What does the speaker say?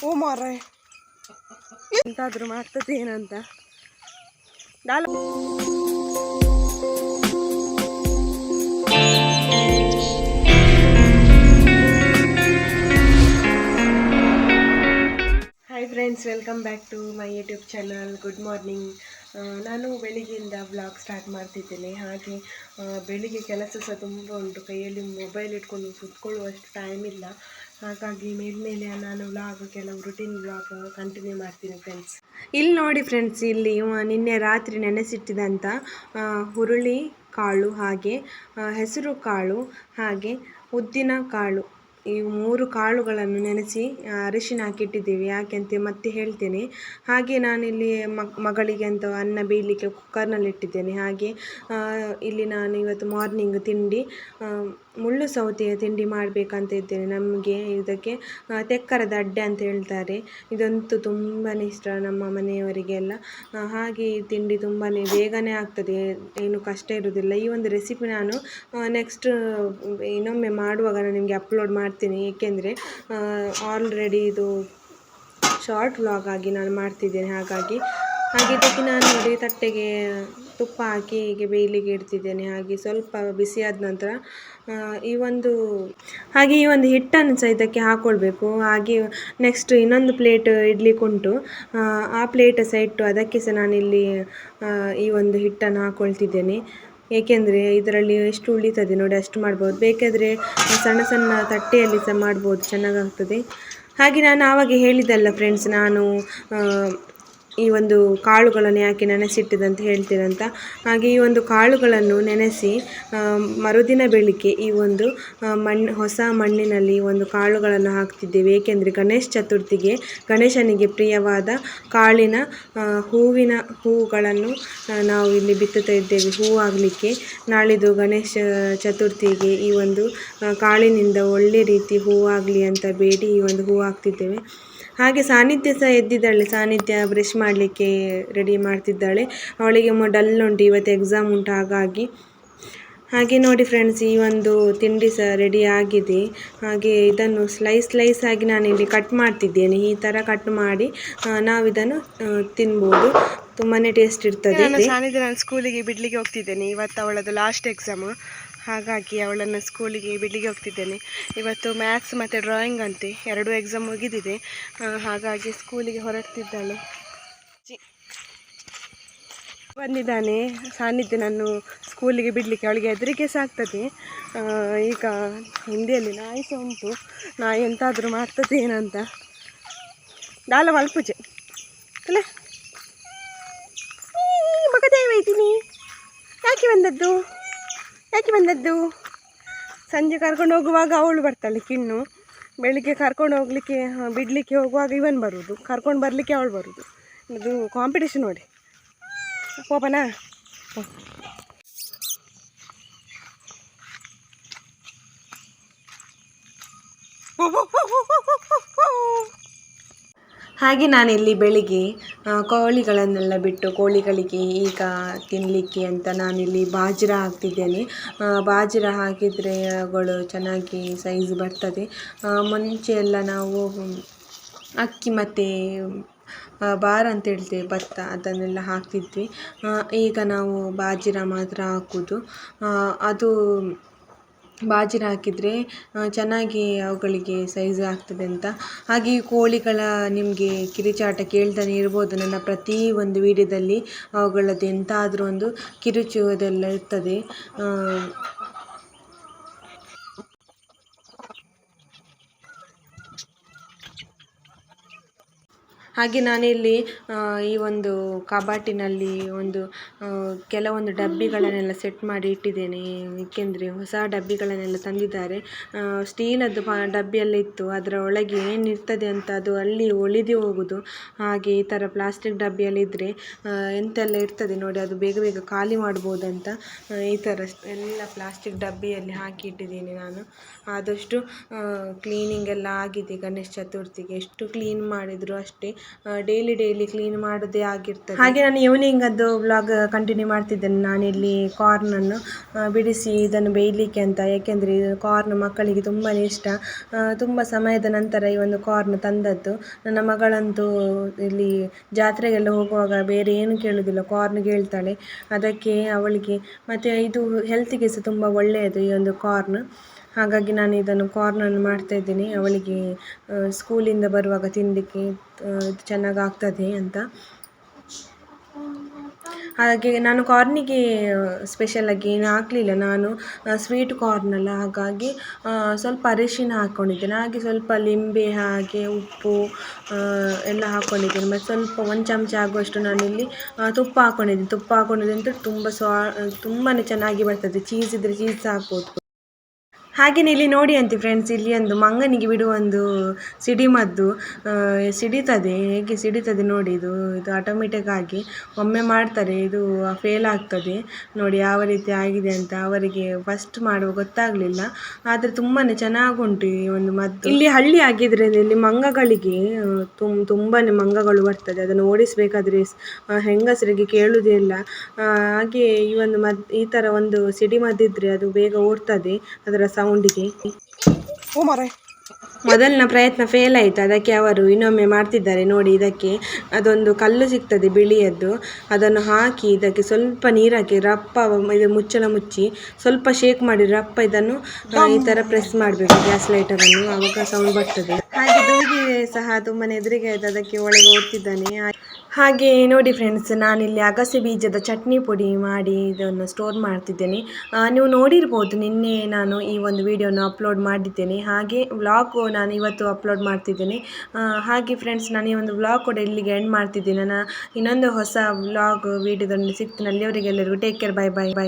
ಓ ಮಾರ್ರೆ ಎಂತಾದ್ರೂ ಮಾಡ್ತದೆ ಏನಂತ ಡಾಲು. Hi friends, welcome back to my YouTube channel. Good morning. ನಾನು ಬೆಳಿಗ್ಗೆಯಿಂದ ಬ್ಲಾಗ್ ಸ್ಟಾರ್ಟ್ ಮಾಡ್ತಿದ್ದೇನೆ. ಹಾಗೆ ಬೆಳಿಗ್ಗೆ ಕೆಲಸ ಸಹ ತುಂಬ ಉಂಟು, ಕೈಯಲ್ಲಿ ಮೊಬೈಲ್ ಇಟ್ಕೊಂಡು ಕುತ್ಕೊಳ್ಳುವಷ್ಟು ಟೈಮ್ ಇಲ್ಲ. ಹಾಗಾಗಿ ಮೇಲ್ಮೇಲೆ ನಾನು ಕೆಲವು ರುಟೀನ್ ವ್ಲಾಗ್ ಕಂಟಿನ್ಯೂ ಮಾಡ್ತೀನಿ ಫ್ರೆಂಡ್ಸ್. ಇಲ್ಲಿ ನೋಡಿ ಫ್ರೆಂಡ್ಸ್, ಇಲ್ಲಿ ನಿನ್ನೆ ರಾತ್ರಿ ನೆನೆಸಿಟ್ಟಿದಂಥ ಹುರುಳಿ ಕಾಳು, ಹಾಗೆ ಹೆಸರು ಕಾಳು, ಹಾಗೆ ಉದ್ದಿನ ಕಾಳು, ಈ 3 ಕಾಳುಗಳನ್ನು ನೆನೆಸಿ ಅರಿಶಿನ ಹಾಕಿಟ್ಟಿದ್ದೀವಿ. ಯಾಕೆಂತ ಮತ್ತೆ ಹೇಳ್ತೇನೆ. ಹಾಗೆ ನಾನಿಲ್ಲಿ ಮಗಳಿಗೆ ಅಂತ ಅನ್ನ ಬೇಯಲಿಕ್ಕೆ ಕುಕ್ಕರ್ನಲ್ಲಿ ಇಟ್ಟಿದ್ದೇನೆ. ಹಾಗೆ ಇಲ್ಲಿ ನಾನು ಇವತ್ತು ಮಾರ್ನಿಂಗ್ ತಿಂಡಿ ಮುಳ್ಳು ಸೌತೆಯ ತಿಂಡಿ ಮಾಡಬೇಕಂತ ಇದ್ದೇನೆ. ನಮಗೆ ಇದಕ್ಕೆ ತೆಕ್ಕರದ ಅಡ್ಡೆ ಅಂತ ಹೇಳ್ತಾರೆ. ಇದಂತೂ ತುಂಬಾ ಇಷ್ಟ ನಮ್ಮ ಮನೆಯವರಿಗೆಲ್ಲ. ಹಾಗೆ ಈ ತಿಂಡಿ ತುಂಬಾ ಬೇಗನೆ ಆಗ್ತದೆ, ಏನು ಕಷ್ಟ ಇರೋದಿಲ್ಲ. ಈ ಒಂದು ರೆಸಿಪಿ ನಾನು ನೆಕ್ಸ್ಟ್ ಇನ್ನೊಮ್ಮೆ ಮಾಡುವಾಗ ನಾನು ನಿಮಗೆ ಅಪ್ಲೋಡ್ ಮಾಡ್ತೀನಿ. ಏಕೆಂದರೆ ಆಲ್ರೆಡಿ ಇದು ಶಾರ್ಟ್ ವ್ಲಾಗ್ ಆಗಿ ನಾನು ಮಾಡ್ತಿದ್ದೇನೆ. ಹಾಗೆ ಇದಕ್ಕೆ ನಾನು ನೋಡಿ ತಟ್ಟೆಗೆ ತುಪ್ಪ ಹಾಕಿ ಹೀಗೆ ಬೇಯಲಿಕ್ಕೆ ಇಡ್ತಿದ್ದೇನೆ. ಹಾಗೆ ಸ್ವಲ್ಪ ಬಿಸಿಯಾದ ನಂತರ ಈ ಒಂದು ಹಿಟ್ಟನ್ನು ಸಹ ಇದಕ್ಕೆ ಹಾಕ್ಕೊಳ್ಬೇಕು. ಹಾಗೆ ನೆಕ್ಸ್ಟ್ ಇನ್ನೊಂದು ಪ್ಲೇಟ್ ಇಡ್ಲಿಕ್ಕೆ ಉಂಟು, ಆ ಪ್ಲೇಟ್ ಸಹ ಇಟ್ಟು ಅದಕ್ಕೆ ಸಹ ನಾನಿಲ್ಲಿ ಈ ಒಂದು ಹಿಟ್ಟನ್ನು ಹಾಕ್ಕೊಳ್ತಿದ್ದೇನೆ. ಏಕೆಂದರೆ ಇದರಲ್ಲಿ ಎಷ್ಟು ಉಳಿತದೆ ನೋಡಿ ಅಷ್ಟು ಮಾಡ್ಬೋದು. ಬೇಕಾದರೆ ಸಣ್ಣ ಸಣ್ಣ ತಟ್ಟೆಯಲ್ಲಿ ಸಹ ಮಾಡ್ಬೋದು, ಚೆನ್ನಾಗಾಗ್ತದೆ. ಹಾಗೆ ನಾನು ಆವಾಗ ಹೇಳಿದ್ದಲ್ಲ ಫ್ರೆಂಡ್ಸ್, ನಾನು ಈ ಒಂದು ಕಾಳುಗಳನ್ನು ಯಾಕೆ ನೆನೆಸಿಟ್ಟಿದಂತ ಹೇಳ್ತೀರಂತ. ಹಾಗೆ ಈ ಒಂದು ಕಾಳುಗಳನ್ನು ನೆನೆಸಿ ಮರುದಿನ ಬೆಳಿಗ್ಗೆ ಈ ಒಂದು ಹೊಸ ಮಣ್ಣಿನಲ್ಲಿ ಈ ಒಂದು ಕಾಳುಗಳನ್ನು ಹಾಕ್ತಿದ್ದೇವೆ. ಏಕೆಂದರೆ ಗಣೇಶ ಚತುರ್ಥಿಗೆ ಗಣೇಶನಿಗೆ ಪ್ರಿಯವಾದ ಕಾಳಿನ ಹೂಗಳನ್ನು ನಾವು ಇಲ್ಲಿ ಬಿತ್ತುತ್ತಾ ಇದ್ದೇವೆ, ಹೂವಾಗಲಿಕ್ಕೆ. ನಾಳಿದ್ದು ಗಣೇಶ ಚತುರ್ಥಿಗೆ ಈ ಒಂದು ಕಾಳಿನಿಂದ ಒಳ್ಳೆ ರೀತಿ ಹೂವಾಗಲಿ ಅಂತ ಬೇಡಿ ಈ ಒಂದು ಹೂ ಹಾಕ್ತಿದ್ದೇವೆ. ಹಾಗೆ ಸಾನ್ನಿಧ್ಯ ಸಹ ಎದ್ದಿದ್ದಾಳೆ. ಸಾನ್ನಿಧ್ಯ ಬ್ರಷ್ ಮಾಡಲಿಕ್ಕೆ ರೆಡಿ ಮಾಡ್ತಿದ್ದಾಳೆ. ಅವಳಿಗೆ ಡಲ್ ಉಂಟು, ಇವತ್ತು ಎಕ್ಸಾಮ್ ಉಂಟು. ಹಾಗೆ ನೋಡಿ ಫ್ರೆಂಡ್ಸ್, ಈ ಒಂದು ತಿಂಡಿ ಸಹ ರೆಡಿ ಆಗಿದೆ. ಹಾಗೆ ಇದನ್ನು ಸ್ಲೈಸ್ ಆಗಿ ನಾನಿಲ್ಲಿ ಕಟ್ ಮಾಡ್ತಿದ್ದೇನೆ. ಈ ಥರ ಕಟ್ ಮಾಡಿ ನಾವಿದನ್ನು ತಿನ್ಬೋದು, ತುಂಬಾ ಟೇಸ್ಟ್ ಇರ್ತದೆ. ನಾನು ಸ್ಕೂಲಿಗೆ ಬಿಡಲಿಕ್ಕೆ ಹೋಗ್ತಿದ್ದೇನೆ. ಇವತ್ತು ಅವಳದು ಲಾಸ್ಟ್ ಎಕ್ಸಾಮ್, ಹಾಗಾಗಿ ಅವಳನ್ನು ಸ್ಕೂಲಿಗೆ ಬಿಡಲಿಕ್ಕೆ ಹೋಗ್ತಿದ್ದೇನೆ. ಇವತ್ತು ಮ್ಯಾಥ್ಸ್ ಮತ್ತು ಡ್ರಾಯಿಂಗ್ ಅಂತೆ, 2 ಎಕ್ಸಾಮ್ ಮುಗಿದಿದೆ. ಹಾಗಾಗಿ ಸ್ಕೂಲಿಗೆ ಹೊರಡ್ತಿದ್ದಾಳೆ. ಬಂದಿದ್ದಾನೆ ಸಾನ್ನಿಧ್ಯ ನಾನು ಸ್ಕೂಲಿಗೆ ಬಿಡಲಿಕ್ಕೆ. ಅವಳಿಗೆ ಹೆದರಿಕೆ ಸಹ ಆಗ್ತದೆ. ಈಗ ಹಿಂದಿಯಲ್ಲಿ ನಾಯಿ ಸಹ ಉಂಟು, ನಾಯಿ ಎಂತಾದರೂ ಮಾಡ್ತದೆ ಏನಂತ. ದಾಲ ಮಲ್ಪುಜೆ ಅಲ್ಲ ಮಗದೇವೈತೀನಿ. ಯಾಕೆ ಬಂದದ್ದು? ಸಂಜೆ ಕರ್ಕೊಂಡು ಹೋಗುವಾಗ ಅವಳು ಬರ್ತಾಳೆ ಕಿಣ್ಣು, ಬೆಳಿಗ್ಗೆ ಕರ್ಕೊಂಡು ಬಿಡಲಿಕ್ಕೆ ಹೋಗುವಾಗ ಇವನ್ ಬರುವುದು, ಕರ್ಕೊಂಡು ಬರಲಿಕ್ಕೆ ಅವಳು ಬರುವುದು. ಇದು ಕಾಂಪಿಟೇಷನ್ ನೋಡಿ. ಹೋಪನಾ? ಹಾಗೆ ನಾನಿಲ್ಲಿ ಬೆಳಿಗ್ಗೆ ಕೋಳಿಗಳನ್ನೆಲ್ಲ ಬಿಟ್ಟು ಕೋಳಿಗಳಿಗೆ ಈಗ ತಿನ್ನಲಿಕ್ಕೆ ಅಂತ ನಾನಿಲ್ಲಿ ಬಾಜ್ರ ಹಾಕ್ತಿದ್ದೇನೆ. ಬಾಜ್ರ ಹಾಕಿದರೆ ಅವುಗಳು ಚೆನ್ನಾಗಿ ಸೈಜ್ ಬರ್ತದೆ. ಮುಂಚೆ ಎಲ್ಲ ನಾವು ಅಕ್ಕಿ ಮತ್ತು ಬಾರ್ ಅಂತ ಹೇಳ್ತೇವೆ, ಭತ್ತ, ಅದನ್ನೆಲ್ಲ ಹಾಕ್ತಿದ್ವಿ. ಈಗ ನಾವು ಬಾಜ್ರ ಮಾತ್ರ ಹಾಕೋದು. ಅದು ಬಾಜ್ರ ಹಾಕಿದರೆ ಚೆನ್ನಾಗಿ ಅವುಗಳಿಗೆ ಸೈಜ್ ಆಗ್ತದೆ ಅಂತ. ಹಾಗೆ ಈ ಕೋಳಿಗಳ ನಿಮಗೆ ಕಿರುಚಾಟ ಕೇಳ್ತಾನೆ ಇರ್ಬೋದು. ನನ್ನ ಪ್ರತಿ ಒಂದು ವಿಡಿಯೋದಲ್ಲಿ ಅವುಗಳದ್ದು ಎಂತಾದರೂ ಒಂದು ಕಿರುಚುವುದೆಲ್ಲ ಇರ್ತದೆ. ಹಾಗೆ ನಾನಿಲ್ಲಿ ಈ ಒಂದು ಕಬಾಟಿನಲ್ಲಿ ಕೆಲವೊಂದು ಡಬ್ಬಿಗಳನ್ನೆಲ್ಲ ಸೆಟ್ ಮಾಡಿ ಇಟ್ಟಿದ್ದೇನೆ. ಏಕೆಂದರೆ ಹೊಸ ಡಬ್ಬಿಗಳನ್ನೆಲ್ಲ ತಂದಿದ್ದಾರೆ. ಸ್ಟೀಲದ್ದು ಡಬ್ಬಿಯೆಲ್ಲ ಇತ್ತು, ಅದರ ಒಳಗೆ ಏನಿರ್ತದೆ ಅಂತ ಅದು ಅಲ್ಲಿ ಒಳಿದು ಹೋಗೋದು. ಹಾಗೆ ಈ ಥರ ಪ್ಲಾಸ್ಟಿಕ್ ಡಬ್ಬಿಯಲ್ಲಿ ಇದ್ದರೆ ಎಂತೆಲ್ಲ ಇರ್ತದೆ ನೋಡಿ, ಅದು ಬೇಗ ಬೇಗ ಖಾಲಿ ಮಾಡ್ಬೋದಂತ ಈ ಥರ ಎಲ್ಲ ಪ್ಲಾಸ್ಟಿಕ್ ಡಬ್ಬಿಯಲ್ಲಿ ಹಾಕಿ ಇಟ್ಟಿದ್ದೀನಿ ನಾನು. ಆದಷ್ಟು ಕ್ಲೀನಿಂಗ್ ಎಲ್ಲ ಆಗಿದೆ ಗಣೇಶ ಚತುರ್ಥಿಗೆ. ಎಷ್ಟು ಕ್ಲೀನ್ ಮಾಡಿದರೂ ಅಷ್ಟೇ, ಡೈಲಿ ಕ್ಲೀನ್ ಮಾಡೋದೇ ಆಗಿರ್ತದೆ. ಹಾಗೆ ನಾನು ಈವ್ನಿಂಗ್ ಅದು ವ್ಲಾಗ್ ಕಂಟಿನ್ಯೂ ಮಾಡ್ತಿದ್ದೇನೆ. ನಾನಿಲ್ಲಿ ಕಾರ್ನನ್ನು ಬಿಡಿಸಿ ಇದನ್ನು ಬೇಯಲಿಕ್ಕೆ ಅಂತ, ಯಾಕೆಂದರೆ ಕಾರ್ನ್ ಮಕ್ಕಳಿಗೆ ತುಂಬಾ ಇಷ್ಟ. ತುಂಬ ಸಮಯದ ನಂತರ ಈ ಒಂದು ಕಾರ್ನ್ ತಂದದ್ದು. ನನ್ನ ಮಗಳಂತೂ ಇಲ್ಲಿ ಜಾತ್ರೆಗೆಲ್ಲ ಹೋಗುವಾಗ ಬೇರೆ ಏನು ಕೇಳೋದಿಲ್ಲ, ಕಾರ್ನ್ ಕೇಳ್ತಾಳೆ. ಅದಕ್ಕೆ ಅವಳಿಗೆ ಮತ್ತು ಇದು ಹೆಲ್ತಿಗೆ ಸಹ ತುಂಬ ಒಳ್ಳೆಯದು ಈ ಒಂದು ಕಾರ್ನ್. ಹಾಗಾಗಿ ನಾನು ಇದನ್ನು ಕಾರ್ನನ್ನು ಮಾಡ್ತಾಯಿದ್ದೀನಿ ಅವಳಿಗೆ ಸ್ಕೂಲಿಂದ ಬರುವಾಗ ತಿನ್ನಲಿಕ್ಕೆ ಚೆನ್ನಾಗಿ ಆಗ್ತದೆ ಅಂತ. ಹಾಗೆ ನಾನು ಕಾರ್ನಿಗೆ ಸ್ಪೆಷಲಾಗಿ ಏನು ಹಾಕಲಿಲ್ಲ, ನಾನು ಸ್ವೀಟ್ ಕಾರ್ನಲ್ಲ, ಹಾಗಾಗಿ ಸ್ವಲ್ಪ ಅರಿಶಿನ ಹಾಕ್ಕೊಂಡಿದ್ದೇನೆ. ಹಾಗೆ ಸ್ವಲ್ಪ ಲಿಂಬೆ ಹಾಗೆ ಉಪ್ಪು ಎಲ್ಲ ಹಾಕ್ಕೊಂಡಿದ್ದೇನೆ. ಮತ್ತು ಸ್ವಲ್ಪ 1 ಚಮಚ ಆಗುವಷ್ಟು ನಾನಿಲ್ಲಿ ತುಪ್ಪ ಹಾಕ್ಕೊಂಡಿದ್ದೀನಿ. ತುಪ್ಪ ಹಾಕ್ಕೊಂಡಿದ್ದಂತೂ ತುಂಬಾ ಚೆನ್ನಾಗಿ ಬರ್ತದೆ. ಚೀಸ್ ಇದ್ದರೆ ಚೀಸ್ ಸಹ ಹಾಕ್ಬೋದು. ಹಾಗೆಯೇ ಇಲ್ಲಿ ನೋಡಿ ಅಂತೆ ಫ್ರೆಂಡ್ಸ್, ಇಲ್ಲಿ ಒಂದು ಮಂಗನಿಗೆ ಬಿಡುವ ಒಂದು ಸಿಡಿಮದ್ದು ಸಿಡಿತದೆ. ಹೇಗೆ ಸಿಡಿತದೆ ನೋಡಿ, ಇದು ಆಟೋಮೆಟಿಕ್ ಆಗಿ ಒಮ್ಮೆ ಮಾಡ್ತಾರೆ, ಇದು ಫೇಲ್ ಆಗ್ತದೆ. ನೋಡಿ ಯಾವ ರೀತಿ ಆಗಿದೆ ಅಂತ. ಅವರಿಗೆ ಫಸ್ಟ್ ಮಾಡುವ ಗೊತ್ತಾಗಲಿಲ್ಲ, ಆದರೆ ತುಂಬಾ ಚೆನ್ನಾಗುಂಟು ಈ ಒಂದು ಮದ್ದು. ಇಲ್ಲಿ ಹಳ್ಳಿ ಆಗಿದ್ರೆ ಇಲ್ಲಿ ಮಂಗಗಳಿಗೆ ತುಂಬಾ ಮಂಗಗಳು ಬರ್ತದೆ. ಅದನ್ನು ಓಡಿಸಬೇಕಾದ್ರೆ ಹೆಂಗಸರಿಗೆ ಕೇಳುವುದೇ ಇಲ್ಲ. ಹಾಗೆ ಈ ಒಂದು ಈ ಥರ ಒಂದು ಸಿಡಿಮದ್ದಿದ್ರೆ ಅದು ಬೇಗ ಓಡ್ತದೆ ಅದರ ಸೌಂಡಿಗೆ. ಮೊದಲಿನ ಪ್ರಯತ್ನ ಫೇಲ್ ಆಯಿತು, ಅದಕ್ಕೆ ಅವರು ಇನ್ನೊಮ್ಮೆ ಮಾಡ್ತಿದ್ದಾರೆ. ನೋಡಿ, ಇದಕ್ಕೆ ಅದೊಂದು ಕಲ್ಲು ಸಿಗ್ತದೆ ಬಿಳಿಯದ್ದು, ಅದನ್ನು ಹಾಕಿ ಇದಕ್ಕೆ ಸ್ವಲ್ಪ ನೀರು ಹಾಕಿ ರಪ್ಪ ಇದು ಮುಚ್ಚಳ ಮುಚ್ಚಿ ಸ್ವಲ್ಪ ಶೇಕ್ ಮಾಡಿ ರಪ್ಪ ಇದನ್ನು ಈ ಥರ ಪ್ರೆಸ್ ಮಾಡಬೇಕು ಗ್ಯಾಸ್ ಲೈಟರನ್ನು, ಆವಾಗ ಸೌಂಡ್ ಬರ್ತದೆ. ಹಾಗೆ ದೂಗಿ ಸಹ ತುಂಬಾ ಎದುರಿಗೆ ಆಯಿತು, ಅದಕ್ಕೆ ಒಳಗೆ ಓಡ್ತಿದ್ದಾನೆ. ಹಾಗೆ ನೋಡಿ ಫ್ರೆಂಡ್ಸ್, ನಾನಿಲ್ಲಿ ಅಗಸೆ ಬೀಜದ ಚಟ್ನಿ ಪುಡಿ ಮಾಡಿ ಇದನ್ನು ಸ್ಟೋರ್ ಮಾಡ್ತಿದ್ದೇನೆ. ನೀವು ನೋಡಿರ್ಬೋದು, ನಿನ್ನೆ ನಾನು ಈ ಒಂದು ವಿಡಿಯೋನ ಅಪ್ಲೋಡ್ ಮಾಡಿದ್ದೇನೆ. ಹಾಗೆ ವ್ಲಾಗ್ ನಾನು ಇವತ್ತು ಅಪ್ಲೋಡ್ ಮಾಡ್ತಿದ್ದೇನೆ. ಹಾಗೆ ಫ್ರೆಂಡ್ಸ್, ನಾನು ಈ ಒಂದು ವ್ಲಾಗ್ ಕೂಡ ಇಲ್ಲಿಗೆ ಎಂಡ್ ಮಾಡ್ತಿದ್ದೇನೆ. ನಾನು ಇನ್ನೊಂದು ಹೊಸ ವ್ಲಾಗ್ ವಿಡಿಯೋದಲ್ಲಿ ಸಿಗ್ತೀನಿ. ಅಲ್ಲಿಯವರೆಗೆಲ್ಲರಿಗೂ ಟೇಕ್ ಕೇರ್, ಬೈ.